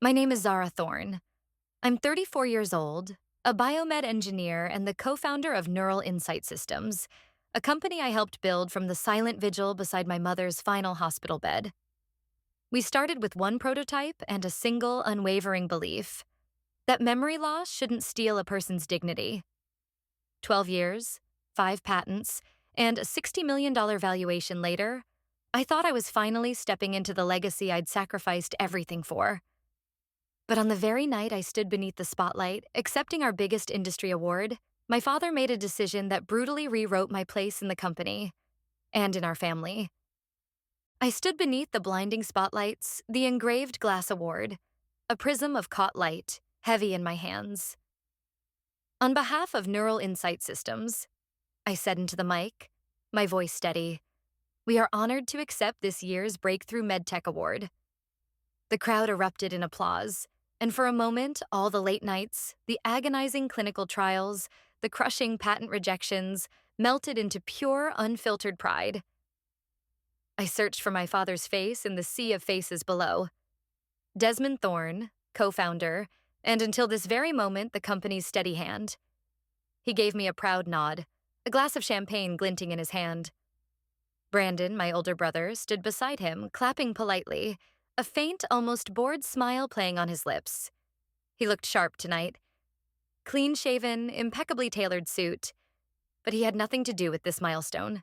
My name is Zara Thorne. I'm 34 years old, a biomed engineer and the co-founder of Neural Insight Systems, a company I helped build from the silent vigil beside my mother's final hospital bed. We started with one prototype and a single, unwavering belief that memory loss shouldn't steal a person's dignity. 12 years, 5 patents, and a $60 million valuation later, I thought I was finally stepping into the legacy I'd sacrificed everything for. But on the very night I stood beneath the spotlight, accepting our biggest industry award, my father made a decision that brutally rewrote my place in the company and in our family. I stood beneath the blinding spotlights, the engraved glass award, a prism of caught light, heavy in my hands. On behalf of Neural Insight Systems, I said into the mic, my voice steady, we are honored to accept this year's Breakthrough MedTech Award. The crowd erupted in applause, and for a moment, all the late nights, the agonizing clinical trials, the crushing patent rejections, melted into pure, unfiltered pride. I searched for my father's face in the sea of faces below. Desmond Thorne, co-founder, and until this very moment, the company's steady hand. He gave me a proud nod, a glass of champagne glinting in his hand. Brandon, my older brother, stood beside him, clapping politely, a faint, almost bored smile playing on his lips. He looked sharp tonight. Clean-shaven, impeccably tailored suit. But he had nothing to do with this milestone.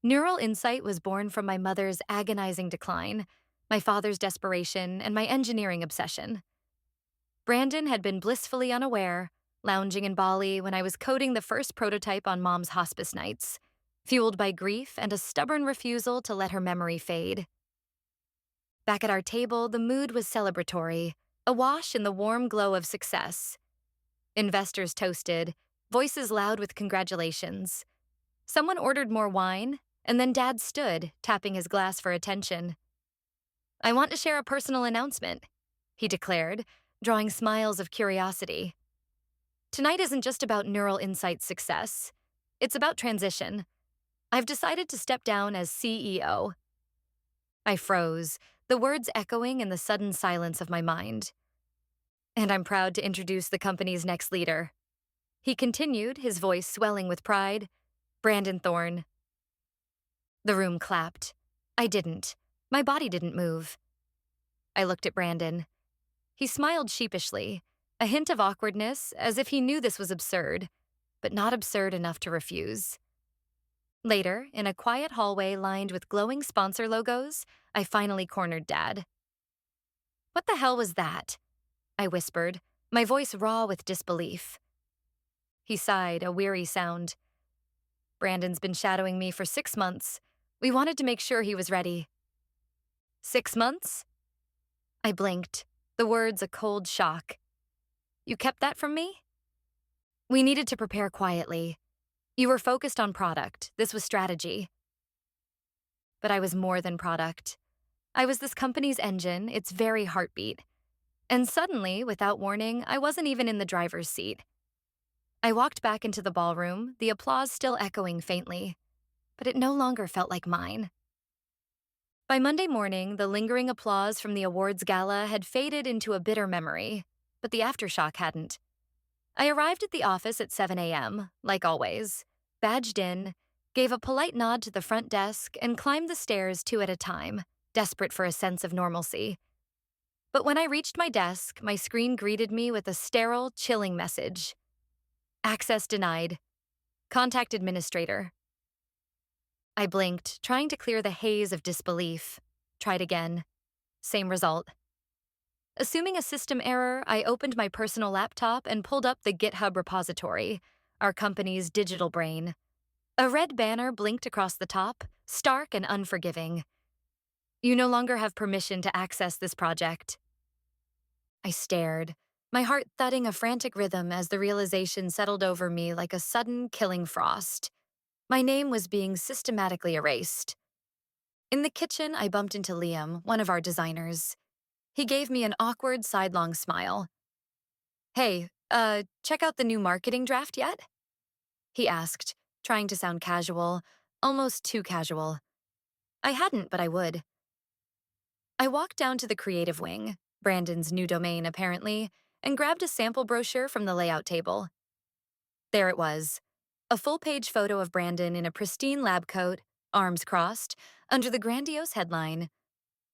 Neural Insight was born from my mother's agonizing decline, my father's desperation, and my engineering obsession. Brandon had been blissfully unaware, lounging in Bali when I was coding the first prototype on Mom's hospice nights, fueled by grief and a stubborn refusal to let her memory fade. Back at our table, the mood was celebratory, awash in the warm glow of success. Investors toasted, voices loud with congratulations. Someone ordered more wine, and then Dad stood, tapping his glass for attention. I want to share a personal announcement, he declared, drawing smiles of curiosity. Tonight isn't just about Neural Insight's success. It's about transition. I've decided to step down as CEO. I froze, the words echoing in the sudden silence of my mind. And I'm proud to introduce the company's next leader. He continued, his voice swelling with pride. Brandon Thorne. The room clapped. I didn't. My body didn't move. I looked at Brandon. He smiled sheepishly, a hint of awkwardness, as if he knew this was absurd, but not absurd enough to refuse. Later, in a quiet hallway lined with glowing sponsor logos, I finally cornered Dad. What the hell was that? I whispered, my voice raw with disbelief. He sighed, a weary sound. Brandon's been shadowing me for 6 months. We wanted to make sure he was ready. 6 months? I blinked, the words a cold shock. You kept that from me? We needed to prepare quietly. You were focused on product. This was strategy. But I was more than product. I was this company's engine, its very heartbeat. And suddenly, without warning, I wasn't even in the driver's seat. I walked back into the ballroom, the applause still echoing faintly, but it no longer felt like mine. By Monday morning, the lingering applause from the awards gala had faded into a bitter memory, but the aftershock hadn't. I arrived at the office at 7 a.m., like always, badged in, gave a polite nod to the front desk, and climbed the stairs 2 at a time, desperate for a sense of normalcy. But when I reached my desk, my screen greeted me with a sterile, chilling message. Access denied. Contact administrator. I blinked, trying to clear the haze of disbelief. Tried again. Same result. Assuming a system error, I opened my personal laptop and pulled up the GitHub repository, our company's digital brain. A red banner blinked across the top, stark and unforgiving. You no longer have permission to access this project. I stared, my heart thudding a frantic rhythm as the realization settled over me like a sudden killing frost. My name was being systematically erased. In the kitchen, I bumped into Liam, one of our designers. He gave me an awkward, sidelong smile. Hey, check out the new marketing draft yet? He asked, trying to sound casual, almost too casual. I hadn't, but I would. I walked down to the creative wing, Brandon's new domain apparently, and grabbed a sample brochure from the layout table. There it was, a full-page photo of Brandon in a pristine lab coat, arms crossed, under the grandiose headline,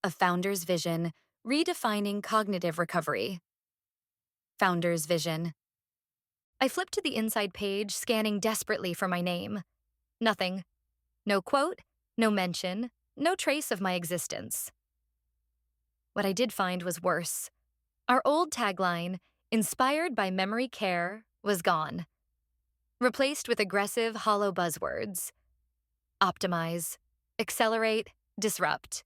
A Founder's Vision, Redefining Cognitive Recovery. Founder's Vision. I flipped to the inside page, scanning desperately for my name. Nothing. No quote, no mention, no trace of my existence. What I did find was worse. Our old tagline, inspired by memory care, was gone, replaced with aggressive, hollow buzzwords. Optimize, accelerate, disrupt.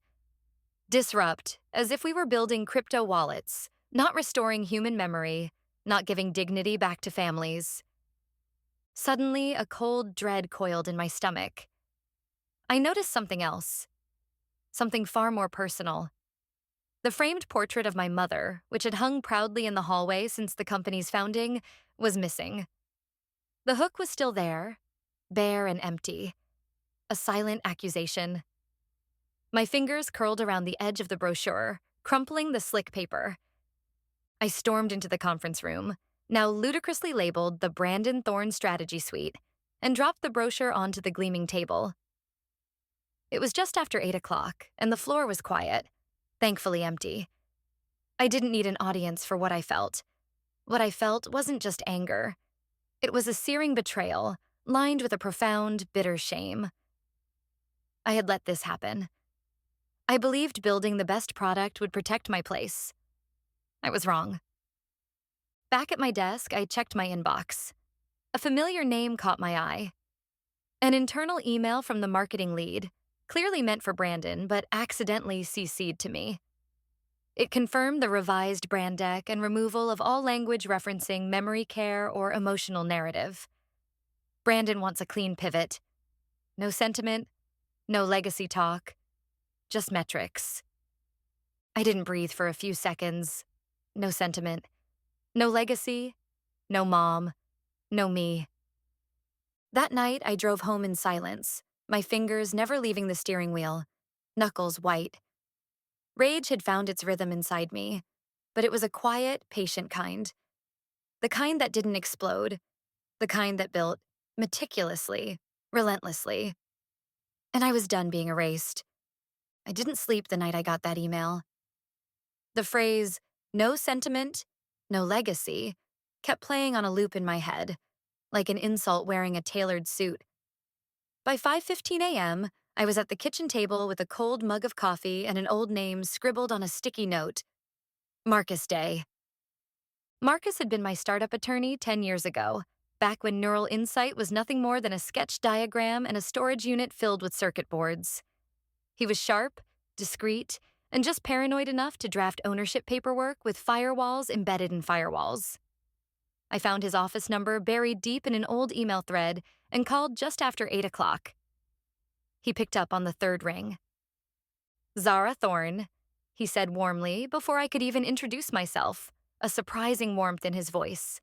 Disrupt, as if we were building crypto wallets, not restoring human memory, not giving dignity back to families. Suddenly, a cold dread coiled in my stomach. I noticed something else, something far more personal. The framed portrait of my mother, which had hung proudly in the hallway since the company's founding, was missing. The hook was still there, bare and empty, a silent accusation. My fingers curled around the edge of the brochure, crumpling the slick paper. I stormed into the conference room, now ludicrously labeled the Brandon Thorne Strategy Suite, and dropped the brochure onto the gleaming table. It was just after 8 o'clock, and the floor was quiet, thankfully empty. I didn't need an audience for what I felt. What I felt wasn't just anger. It was a searing betrayal, lined with a profound, bitter shame. I had let this happen. I believed building the best product would protect my place. I was wrong. Back at my desk, I checked my inbox. A familiar name caught my eye. An internal email from the marketing lead, clearly meant for Brandon, but accidentally CC'd to me. It confirmed the revised brand deck and removal of all language referencing memory care or emotional narrative. Brandon wants a clean pivot. No sentiment, no legacy talk, just metrics. I didn't breathe for a few seconds. No sentiment, no legacy, no mom, no me. That night, I drove home in silence, my fingers never leaving the steering wheel, knuckles white. Rage had found its rhythm inside me, but it was a quiet, patient kind. The kind that didn't explode, the kind that built meticulously, relentlessly. And I was done being erased. I didn't sleep the night I got that email. The phrase, no sentiment, no legacy, kept playing on a loop in my head, like an insult wearing a tailored suit. By 5:15 a.m., I was at the kitchen table with a cold mug of coffee and an old name scribbled on a sticky note. Marcus Day. Marcus had been my startup attorney 10 years ago, back when Neural Insight was nothing more than a sketch diagram and a storage unit filled with circuit boards. He was sharp, discreet, and just paranoid enough to draft ownership paperwork with firewalls embedded in firewalls. I found his office number buried deep in an old email thread and called just after 8 o'clock. He picked up on the third ring. Zara Thorne, he said warmly before I could even introduce myself, a surprising warmth in his voice.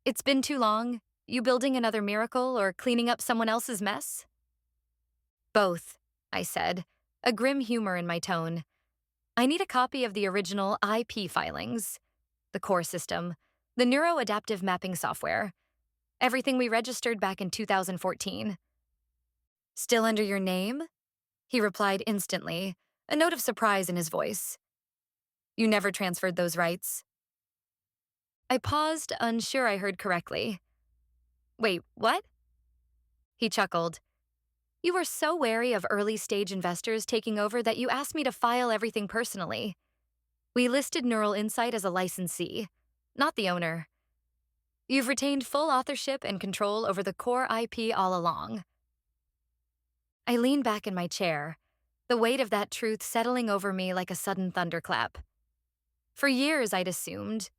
It's been too long. You building another miracle or cleaning up someone else's mess? Both, I said, a grim humor in my tone. I need a copy of the original IP filings, the core system, the neuroadaptive mapping software, everything we registered back in 2014. Still under your name? He replied instantly, a note of surprise in his voice. You never transferred those rights. I paused, unsure I heard correctly. Wait, what? He chuckled. You were so wary of early-stage investors taking over that you asked me to file everything personally. We listed Neural Insight as a licensee, not the owner. You've retained full authorship and control over the core IP all along. I leaned back in my chair, the weight of that truth settling over me like a sudden thunderclap. For years, I'd assumed,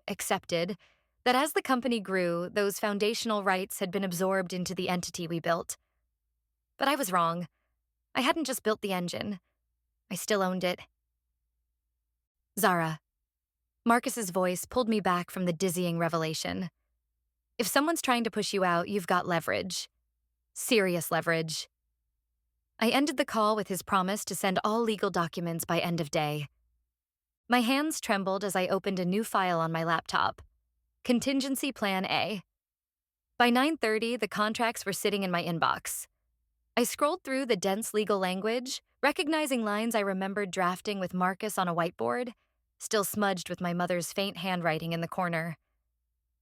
accepted, that as the company grew, those foundational rights had been absorbed into the entity we built. But I was wrong. I hadn't just built the engine. I still owned it. Zara. Marcus's voice pulled me back from the dizzying revelation. If someone's trying to push you out, you've got leverage. Serious leverage. I ended the call with his promise to send all legal documents by end of day. My hands trembled as I opened a new file on my laptop. Contingency Plan A. By 9:30, the contracts were sitting in my inbox. I scrolled through the dense legal language, recognizing lines I remembered drafting with Marcus on a whiteboard, still smudged with my mother's faint handwriting in the corner.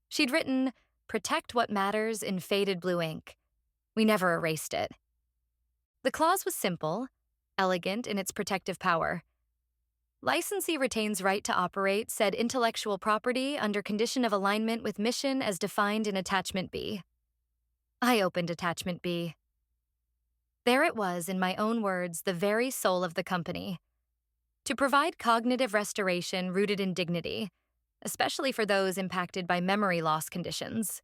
She'd written, "Protect what matters" in faded blue ink. We never erased it. The clause was simple, elegant in its protective power. Licensee retains right to operate said intellectual property under condition of alignment with mission as defined in Attachment B. I opened Attachment B. There it was, in my own words, the very soul of the company. To provide cognitive restoration rooted in dignity, especially for those impacted by memory loss conditions.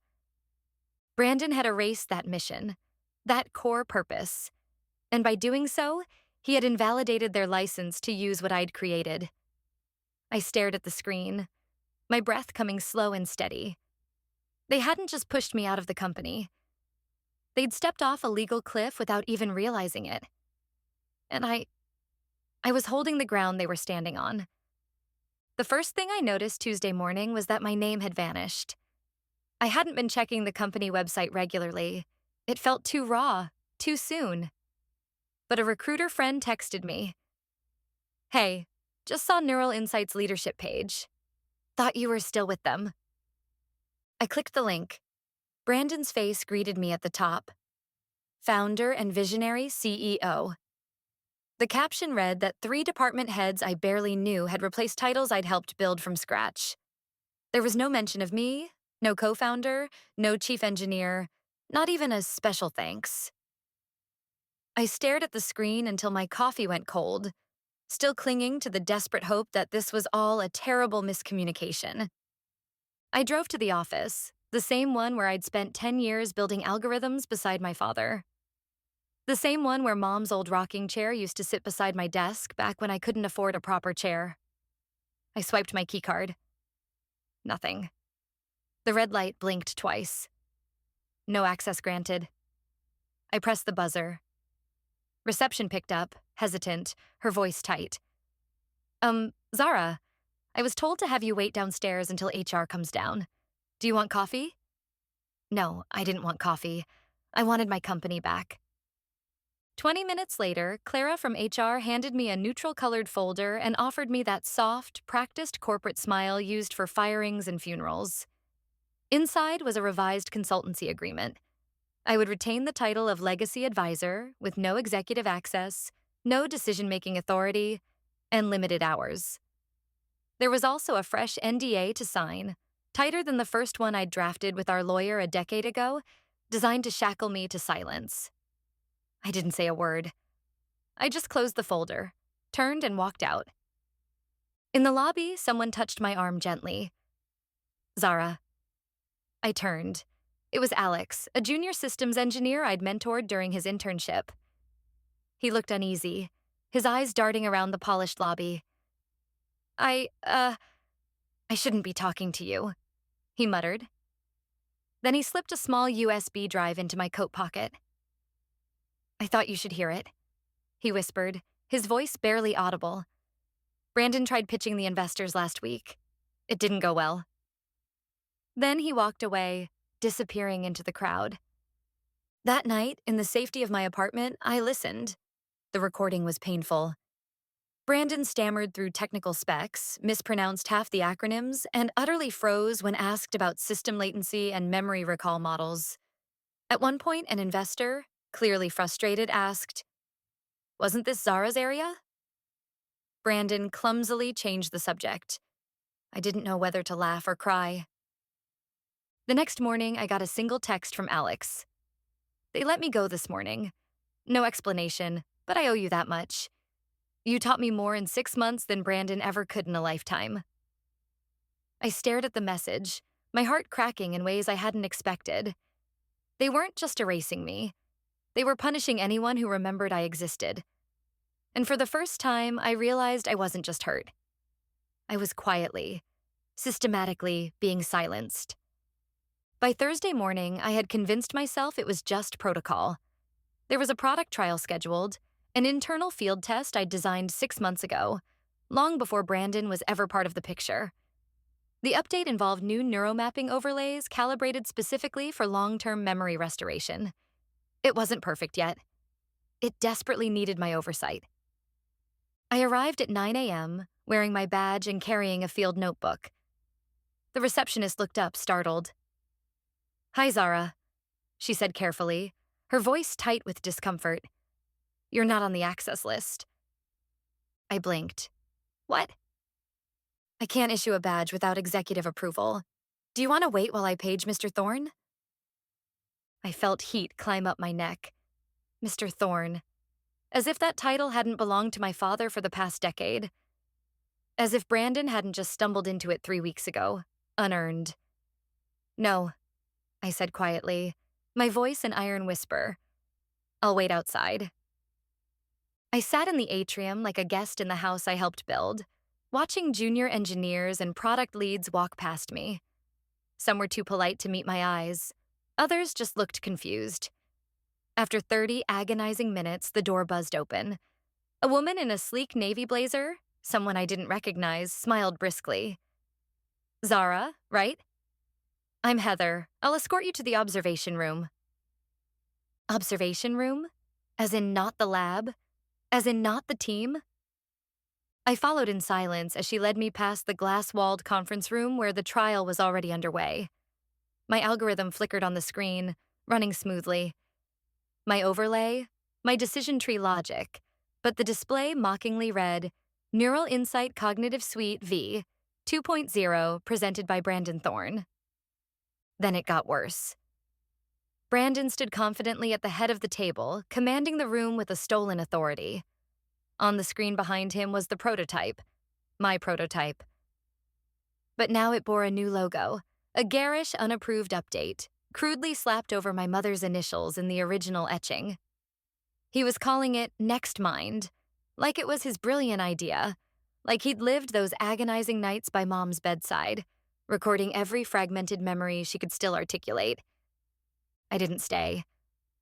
Brandon had erased that mission, that core purpose, and by doing so, he had invalidated their license to use what I'd created. I stared at the screen, my breath coming slow and steady. They hadn't just pushed me out of the company. They'd stepped off a legal cliff without even realizing it. And I was holding the ground they were standing on. The first thing I noticed Tuesday morning was that my name had vanished. I hadn't been checking the company website regularly. It felt too raw, too soon. But a recruiter friend texted me. "Hey, just saw Neural Insights leadership page. Thought you were still with them." I clicked the link. Brandon's face greeted me at the top. Founder and visionary CEO. The caption read that 3 department heads I barely knew had replaced titles I'd helped build from scratch. There was no mention of me, no co-founder, no chief engineer, not even a special thanks. I stared at the screen until my coffee went cold, still clinging to the desperate hope that this was all a terrible miscommunication. I drove to the office, the same one where I'd spent 10 years building algorithms beside my father. The same one where Mom's old rocking chair used to sit beside my desk back when I couldn't afford a proper chair. I swiped my keycard. Nothing. The red light blinked twice. No access granted. I pressed the buzzer. Reception picked up, hesitant, her voice tight. Zara, I was told to have you wait downstairs until HR comes down. Do you want coffee?" No, I didn't want coffee. I wanted my company back. 20 minutes later, Clara from HR handed me a neutral-colored folder and offered me that soft, practiced corporate smile used for firings and funerals. Inside was a revised consultancy agreement. I would retain the title of Legacy Advisor with no executive access, no decision-making authority, and limited hours. There was also a fresh NDA to sign, tighter than the first one I'd drafted with our lawyer a decade ago, designed to shackle me to silence. I didn't say a word. I just closed the folder, turned and walked out. In the lobby, someone touched my arm gently. "Zara." I turned. It was Alex, a junior systems engineer I'd mentored during his internship. He looked uneasy, his eyes darting around the polished lobby. I shouldn't be talking to you," he muttered. Then he slipped a small USB drive into my coat pocket. "I thought you should hear it," he whispered, his voice barely audible. "Brandon tried pitching the investors last week. It didn't go well." Then he walked away, disappearing into the crowd. That night, in the safety of my apartment, I listened. The recording was painful. Brandon stammered through technical specs, mispronounced half the acronyms, and utterly froze when asked about system latency and memory recall models. At one point, an investor, clearly frustrated, asked, "Wasn't this Zara's area?" Brandon clumsily changed the subject. I didn't know whether to laugh or cry. The next morning, I got a single text from Alex. "They let me go this morning. No explanation, but I owe you that much. You taught me more in 6 months than Brandon ever could in a lifetime." I stared at the message, my heart cracking in ways I hadn't expected. They weren't just erasing me. They were punishing anyone who remembered I existed. And for the first time, I realized I wasn't just hurt. I was quietly, systematically being silenced. By Thursday morning, I had convinced myself it was just protocol. There was a product trial scheduled, an internal field test I'd designed 6 months ago, long before Brandon was ever part of the picture. The update involved new neuromapping overlays calibrated specifically for long-term memory restoration. It wasn't perfect yet. It desperately needed my oversight. I arrived at 9 a.m., wearing my badge and carrying a field notebook. The receptionist looked up, startled. "Hi, Zara," she said carefully, her voice tight with discomfort. "You're not on the access list." I blinked. "What?" "I can't issue a badge without executive approval. Do you want to wait while I page Mr. Thorne?" I felt heat climb up my neck. Mr. Thorne. As if that title hadn't belonged to my father for the past decade. As if Brandon hadn't just stumbled into it 3 weeks ago, unearned. "No," I said quietly, my voice an iron whisper. "I'll wait outside." I sat in the atrium like a guest in the house I helped build, watching junior engineers and product leads walk past me. Some were too polite to meet my eyes. Others just looked confused. After 30 agonizing minutes, the door buzzed open. A woman in a sleek navy blazer, someone I didn't recognize, smiled briskly. "Zara, right?" "I'm Heather. I'll escort you to the observation room." Observation room? As in not the lab? As in not the team? I followed in silence as she led me past the glass-walled conference room where the trial was already underway. My algorithm flickered on the screen, running smoothly. My overlay? My decision tree logic. But the display mockingly read, Neural Insight Cognitive Suite V 2.0 presented by Brandon Thorne. Then it got worse. Brandon stood confidently at the head of the table, commanding the room with a stolen authority. On the screen behind him was the prototype, my prototype. But now it bore a new logo, a garish, unapproved update, crudely slapped over my mother's initials in the original etching. He was calling it Next Mind, like it was his brilliant idea, like he'd lived those agonizing nights by Mom's bedside, recording every fragmented memory she could still articulate. I didn't stay.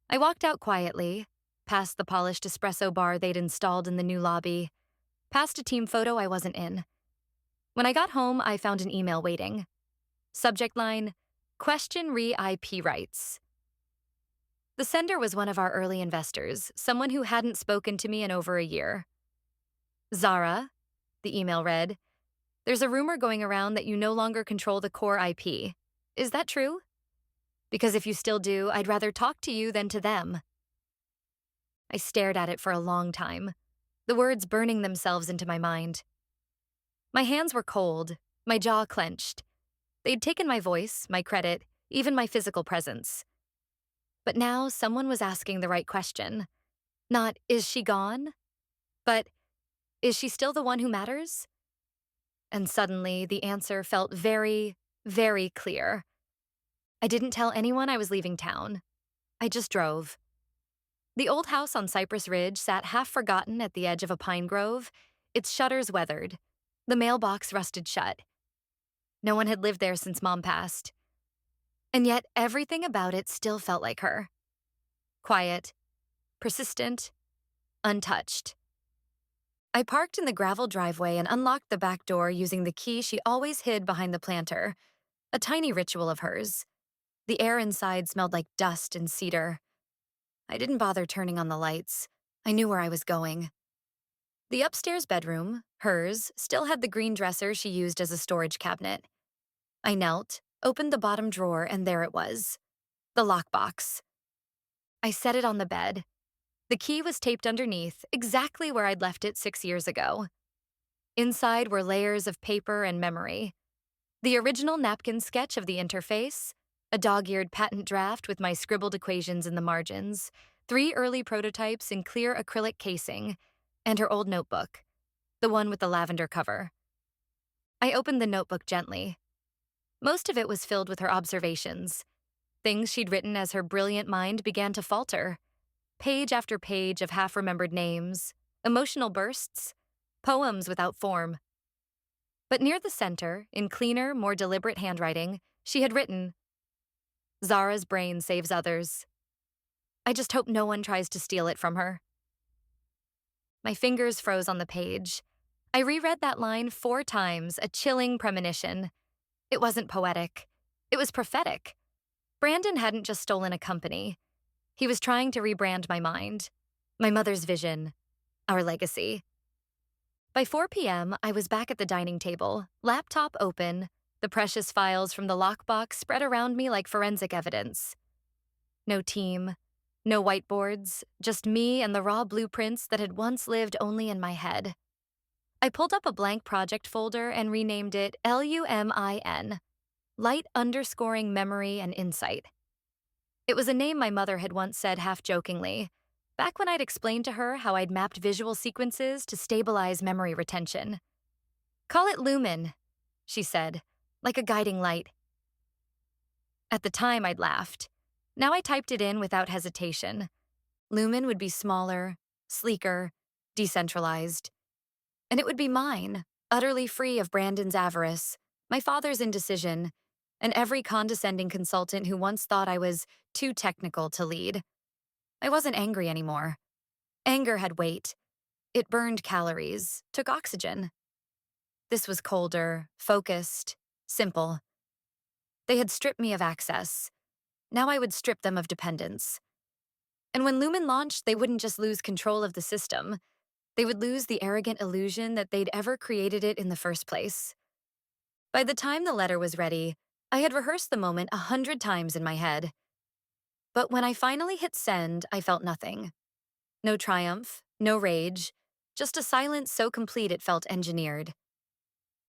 I walked out quietly, past the polished espresso bar they'd installed in the new lobby, past a team photo I wasn't in. When I got home, I found an email waiting. Subject line, Question re IP rights. The sender was one of our early investors, someone who hadn't spoken to me in over a year. "Zara," the email read, "there's a rumor going around that you no longer control the core IP. Is that true? Because if you still do, I'd rather talk to you than to them." I stared at it for a long time, the words burning themselves into my mind. My hands were cold, my jaw clenched. They'd taken my voice, my credit, even my physical presence. But now someone was asking the right question. Not, is she gone? But, is she still the one who matters? And suddenly, the answer felt very, very clear. I didn't tell anyone I was leaving town. I just drove. The old house on Cypress Ridge sat half forgotten at the edge of a pine grove, its shutters weathered, the mailbox rusted shut. No one had lived there since Mom passed. And yet everything about it still felt like her. Quiet, persistent, untouched. I parked in the gravel driveway and unlocked the back door using the key she always hid behind the planter, a tiny ritual of hers. The air inside smelled like dust and cedar. I didn't bother turning on the lights. I knew where I was going. The upstairs bedroom, hers, still had the green dresser she used as a storage cabinet. I knelt, opened the bottom drawer, and there it was. The lockbox. I set it on the bed. The key was taped underneath, exactly where I'd left it 6 years ago. Inside were layers of paper and memory. The original napkin sketch of the interface, a dog-eared patent draft with my scribbled equations in the margins, 3 early prototypes in clear acrylic casing, and her old notebook, the one with the lavender cover. I opened the notebook gently. Most of it was filled with her observations, things she'd written as her brilliant mind began to falter. Page after page of half-remembered names, emotional bursts, poems without form. But near the center, in cleaner, more deliberate handwriting, she had written, Zara's brain saves others. I just hope no one tries to steal it from her. My fingers froze on the page. I reread that line 4 times, a chilling premonition. It wasn't poetic. It was prophetic. Brandon hadn't just stolen a company. He was trying to rebrand my mind, my mother's vision, our legacy. By 4 p.m., I was back at the dining table, laptop open, the precious files from the lockbox spread around me like forensic evidence. No team, no whiteboards, just me and the raw blueprints that had once lived only in my head. I pulled up a blank project folder and renamed it LUMIN, Light Underscoring Memory and Insight. It was a name my mother had once said half-jokingly, back when I'd explained to her how I'd mapped visual sequences to stabilize memory retention. "Call it Lumen," she said, like a guiding light. At the time, I'd laughed. Now I typed it in without hesitation. Lumen would be smaller, sleeker, decentralized. And it would be mine, utterly free of Brandon's avarice, my father's indecision, and every condescending consultant who once thought I was too technical to lead. I wasn't angry anymore. Anger had weight. It burned calories, took oxygen. This was colder, focused, simple. They had stripped me of access. Now I would strip them of dependence. And when Lumen launched, they wouldn't just lose control of the system. They would lose the arrogant illusion that they'd ever created it in the first place. By the time the letter was ready, I had rehearsed the moment 100 times in my head. But when I finally hit send, I felt nothing. No triumph, no rage, just a silence so complete it felt engineered.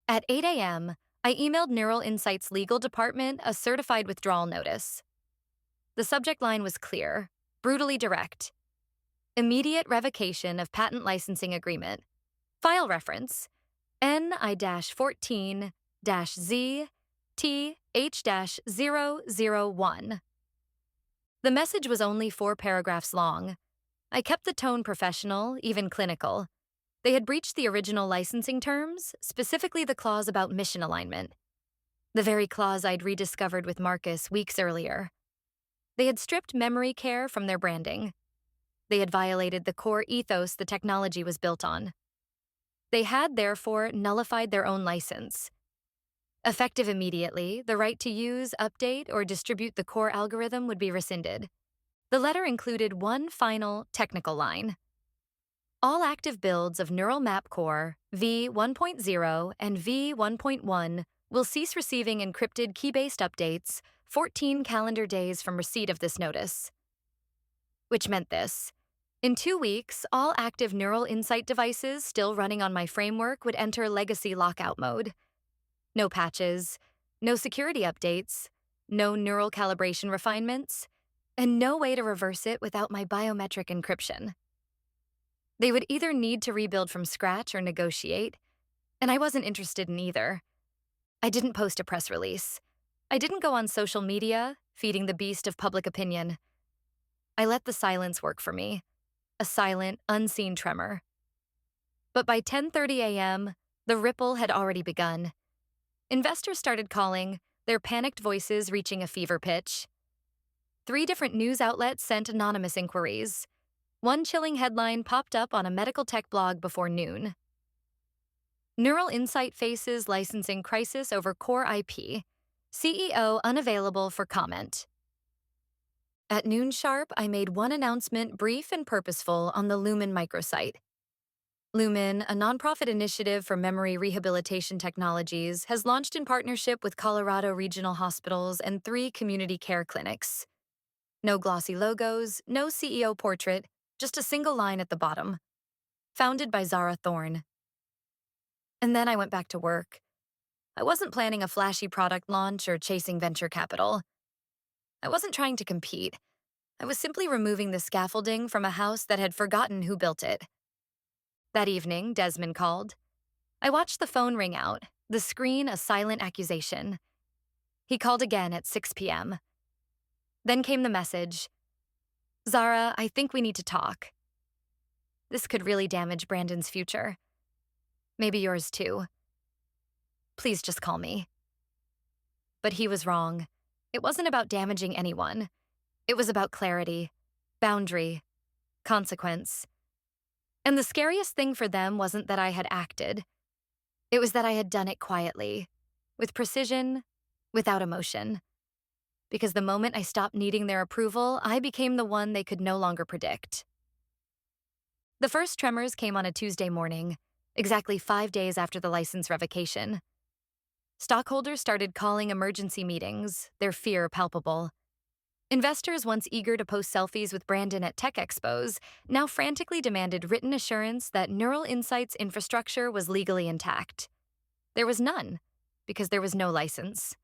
At 8 a.m., I emailed Neural Insights' legal department a certified withdrawal notice. The subject line was clear, brutally direct. Immediate revocation of patent licensing agreement. File reference, NI-14-ZTH-001. The message was only 4 paragraphs long. I kept the tone professional, even clinical. They had breached the original licensing terms, specifically the clause about mission alignment. The very clause I'd rediscovered with Marcus weeks earlier. They had stripped memory care from their branding. They had violated the core ethos the technology was built on. They had, therefore, nullified their own license. Effective immediately, the right to use, update, or distribute the core algorithm would be rescinded. The letter included one final, technical line. All active builds of Neural Map Core v1.0 and v1.1 will cease receiving encrypted key-based updates 14 calendar days from receipt of this notice. Which meant this. In 2 weeks, all active Neural Insight devices still running on my framework would enter legacy lockout mode. No patches, no security updates, no neural calibration refinements, and no way to reverse it without my biometric encryption. They would either need to rebuild from scratch or negotiate, and I wasn't interested in either. I didn't post a press release. I didn't go on social media, feeding the beast of public opinion. I let the silence work for me, a silent, unseen tremor. But by 10:30 a.m., the ripple had already begun. Investors started calling, their panicked voices reaching a fever pitch. 3 different news outlets sent anonymous inquiries. One chilling headline popped up on a medical tech blog before noon. Neural Insight faces licensing crisis over core IP. CEO unavailable for comment. At noon sharp, I made one announcement brief and purposeful on the Lumen microsite. Lumen, a nonprofit initiative for memory rehabilitation technologies, has launched in partnership with Colorado Regional Hospitals and 3 community care clinics. No glossy logos, no CEO portrait, just a single line at the bottom. Founded by Zara Thorne. And then I went back to work. I wasn't planning a flashy product launch or chasing venture capital. I wasn't trying to compete. I was simply removing the scaffolding from a house that had forgotten who built it. That evening, Desmond called. I watched the phone ring out, the screen a silent accusation. He called again at 6 p.m. Then came the message. "Zara, I think we need to talk. This could really damage Brandon's future. Maybe yours too. Please just call me." But he was wrong. It wasn't about damaging anyone. It was about clarity, boundary, consequence. And the scariest thing for them wasn't that I had acted, it was that I had done it quietly, with precision, without emotion. Because the moment I stopped needing their approval, I became the one they could no longer predict. The first tremors came on a Tuesday morning, exactly 5 days after the license revocation. Stockholders started calling emergency meetings, their fear palpable. Investors, once eager to post selfies with Brandon at tech expos, now frantically demanded written assurance that Neural Insights infrastructure was legally intact. There was none, because there was no license.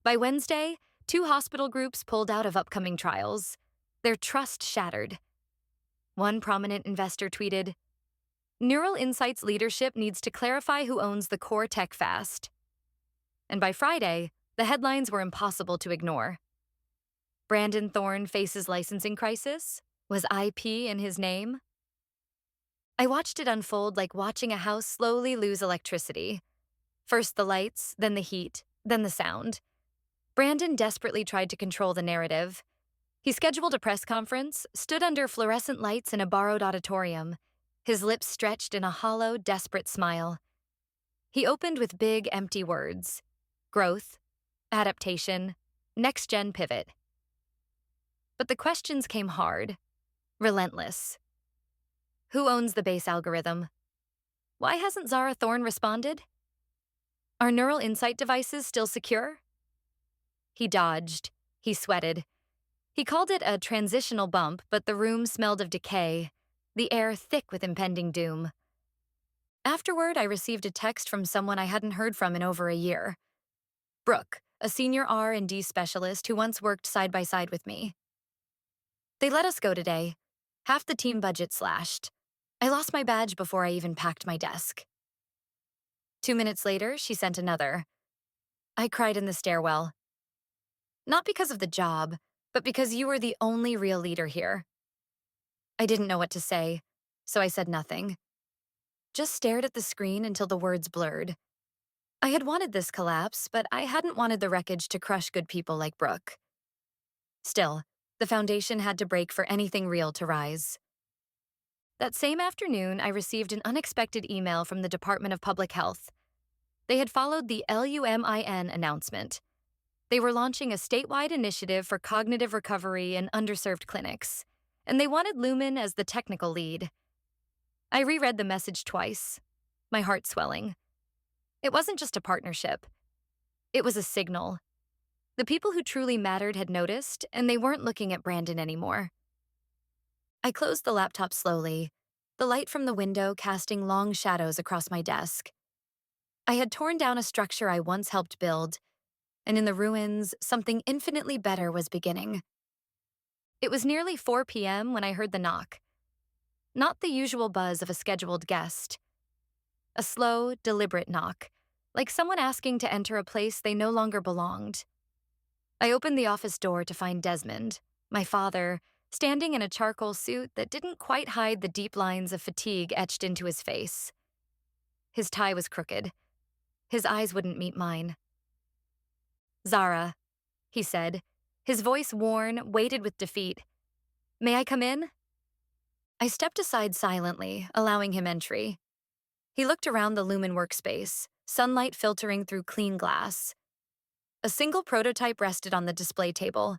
By Wednesday, 2 hospital groups pulled out of upcoming trials. Their trust shattered. One prominent investor tweeted, "Neural Insights leadership needs to clarify who owns the core tech fast." And by Friday, the headlines were impossible to ignore. Brandon Thorne faces licensing crisis? Was IP in his name? I watched it unfold like watching a house slowly lose electricity. First the lights, then the heat, then the sound. Brandon desperately tried to control the narrative. He scheduled a press conference, stood under fluorescent lights in a borrowed auditorium, his lips stretched in a hollow, desperate smile. He opened with big, empty words: growth, adaptation, next-gen pivot. But the questions came hard, relentless. Who owns the base algorithm? Why hasn't Zara Thorne responded? Are Neural Insight devices still secure? He dodged. He sweated. He called it a transitional bump, but the room smelled of decay, the air thick with impending doom. Afterward, I received a text from someone I hadn't heard from in over a year. Brooke, a senior R&D specialist who once worked side by side with me. They let us go today. Half the team budget slashed. I lost my badge before I even packed my desk. 2 minutes later, she sent another. I cried in the stairwell. Not because of the job, but because you were the only real leader here. I didn't know what to say, so I said nothing. Just stared at the screen until the words blurred. I had wanted this collapse, but I hadn't wanted the wreckage to crush good people like Brooke. Still, the foundation had to break for anything real to rise. That same afternoon, I received an unexpected email from the Department of Public Health. They had followed the LUMIN announcement. They were launching a statewide initiative for cognitive recovery in underserved clinics, and they wanted Lumen as the technical lead. I reread the message twice, my heart swelling. It wasn't just a partnership. It was a signal. The people who truly mattered had noticed, and they weren't looking at Brandon anymore. I closed the laptop slowly, the light from the window casting long shadows across my desk. I had torn down a structure I once helped build, and in the ruins, something infinitely better was beginning. It was nearly 4 p.m. when I heard the knock. Not the usual buzz of a scheduled guest. A slow, deliberate knock, like someone asking to enter a place they no longer belonged. I opened the office door to find Desmond, my father, standing in a charcoal suit that didn't quite hide the deep lines of fatigue etched into his face. His tie was crooked. His eyes wouldn't meet mine. "Zara," he said, his voice worn, weighted with defeat. "May I come in?" I stepped aside silently, allowing him entry. He looked around the Lumen workspace, sunlight filtering through clean glass. A single prototype rested on the display table.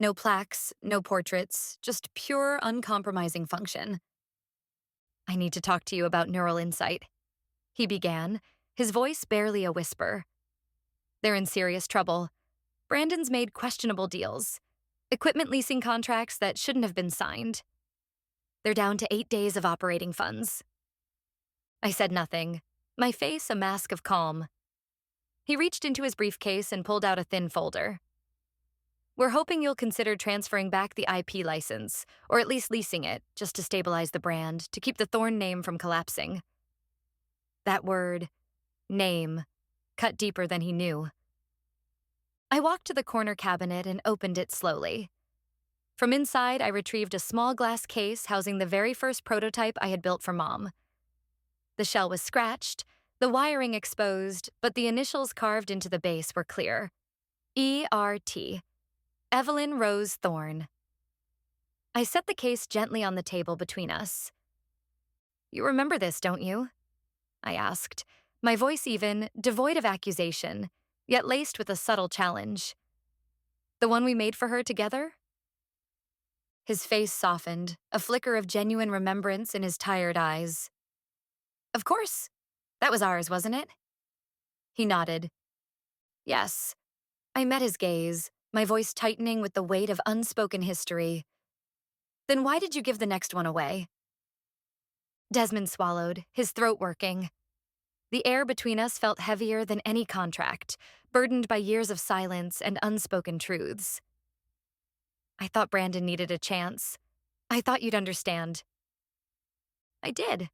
No plaques, no portraits, just pure, uncompromising function. "I need to talk to you about Neural Insight," he began, his voice barely a whisper. "They're in serious trouble. Brandon's made questionable deals, equipment leasing contracts that shouldn't have been signed. They're down to 8 days of operating funds." I said nothing, my face a mask of calm. He reached into his briefcase and pulled out a thin folder. "We're hoping you'll consider transferring back the IP license, or at least leasing it, just to stabilize the brand, to keep the Thorne name from collapsing." That word, name, cut deeper than he knew. I walked to the corner cabinet and opened it slowly. From inside, I retrieved a small glass case housing the very first prototype I had built for Mom. The shell was scratched, the wiring exposed, but the initials carved into the base were clear. ERT. Evelyn Rose Thorne. I set the case gently on the table between us. You remember this, don't you? I asked, my voice even, devoid of accusation, yet laced with a subtle challenge. The one we made for her together? His face softened, a flicker of genuine remembrance in his tired eyes. Of course. That was ours, wasn't it? He nodded. Yes. I met his gaze, my voice tightening with the weight of unspoken history. Then why did you give the next one away? Desmond swallowed, his throat working. The air between us felt heavier than any contract, burdened by years of silence and unspoken truths. I thought Brandon needed a chance. I thought you'd understand. I did,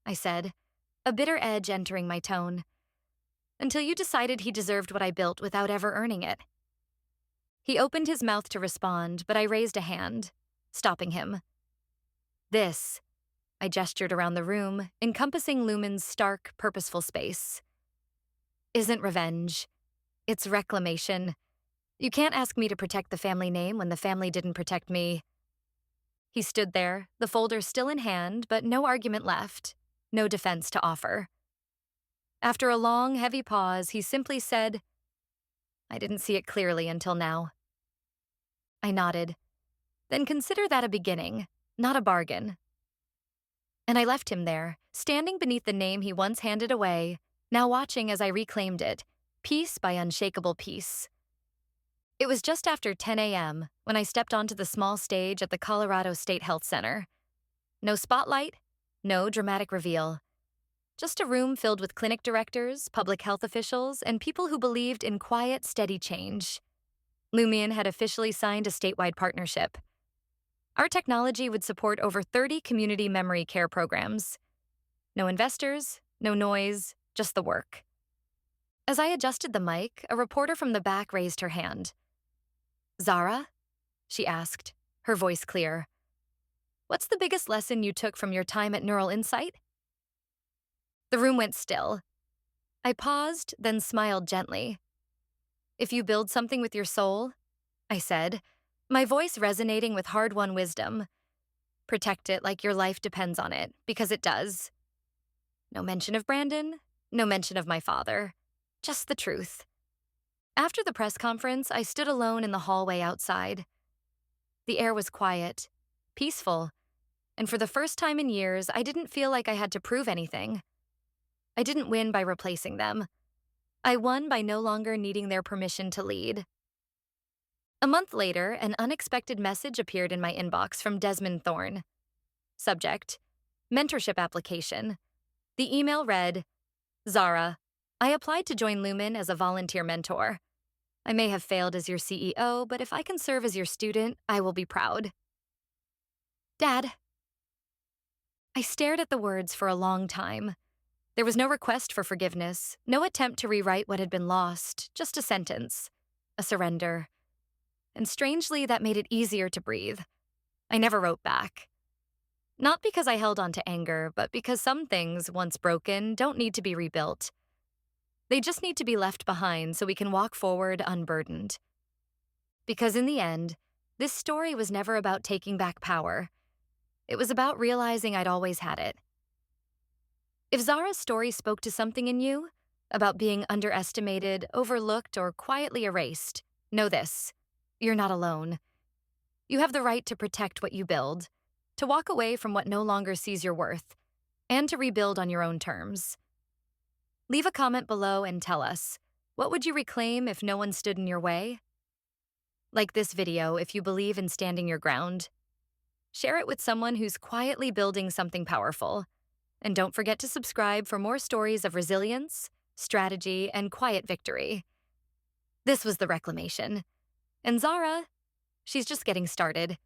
I said, a bitter edge entering my tone. Until you decided he deserved what I built without ever earning it. He opened his mouth to respond, but I raised a hand, stopping him. This, I gestured around the room, encompassing Lumen's stark, purposeful space, isn't revenge. It's reclamation. You can't ask me to protect the family name when the family didn't protect me. He stood there, the folder still in hand, but no argument left, no defense to offer. After a long, heavy pause, he simply said, I didn't see it clearly until now. I nodded. Then consider that a beginning, not a bargain. And I left him there, standing beneath the name he once handed away, now watching as I reclaimed it, piece by unshakable piece. It was just after 10 a.m. when I stepped onto the small stage at the Colorado State Health Center. No spotlight, no dramatic reveal. Just a room filled with clinic directors, public health officials, and people who believed in quiet, steady change. Lumion had officially signed a statewide partnership. Our technology would support over 30 community memory care programs. No investors, no noise, just the work. As I adjusted the mic, a reporter from the back raised her hand. Zara? She asked, her voice clear. What's the biggest lesson you took from your time at Neural Insight? The room went still. I paused, then smiled gently. If you build something with your soul, I said, my voice resonating with hard-won wisdom, protect it like your life depends on it, because it does. No mention of Brandon, no mention of my father, just the truth. After the press conference, I stood alone in the hallway outside. The air was quiet, peaceful, and for the first time in years, I didn't feel like I had to prove anything. I didn't win by replacing them. I won by no longer needing their permission to lead. A month later, an unexpected message appeared in my inbox from Desmond Thorne. Subject: mentorship application. The email read, Zara, I applied to join Lumen as a volunteer mentor. I may have failed as your CEO, but if I can serve as your student, I will be proud. Dad. I stared at the words for a long time. There was no request for forgiveness, no attempt to rewrite what had been lost, just a sentence, a surrender. And strangely, that made it easier to breathe. I never wrote back. Not because I held on to anger, but because some things, once broken, don't need to be rebuilt. They just need to be left behind so we can walk forward unburdened. Because in the end, this story was never about taking back power. It was about realizing I'd always had it. If Zara's story spoke to something in you, about being underestimated, overlooked, or quietly erased, know this: you're not alone. You have the right to protect what you build, to walk away from what no longer sees your worth, and to rebuild on your own terms. Leave a comment below and tell us, what would you reclaim if no one stood in your way? Like this video if you believe in standing your ground. Share it with someone who's quietly building something powerful. And don't forget to subscribe for more stories of resilience, strategy, and quiet victory. This was the reclamation. And Zara, she's just getting started.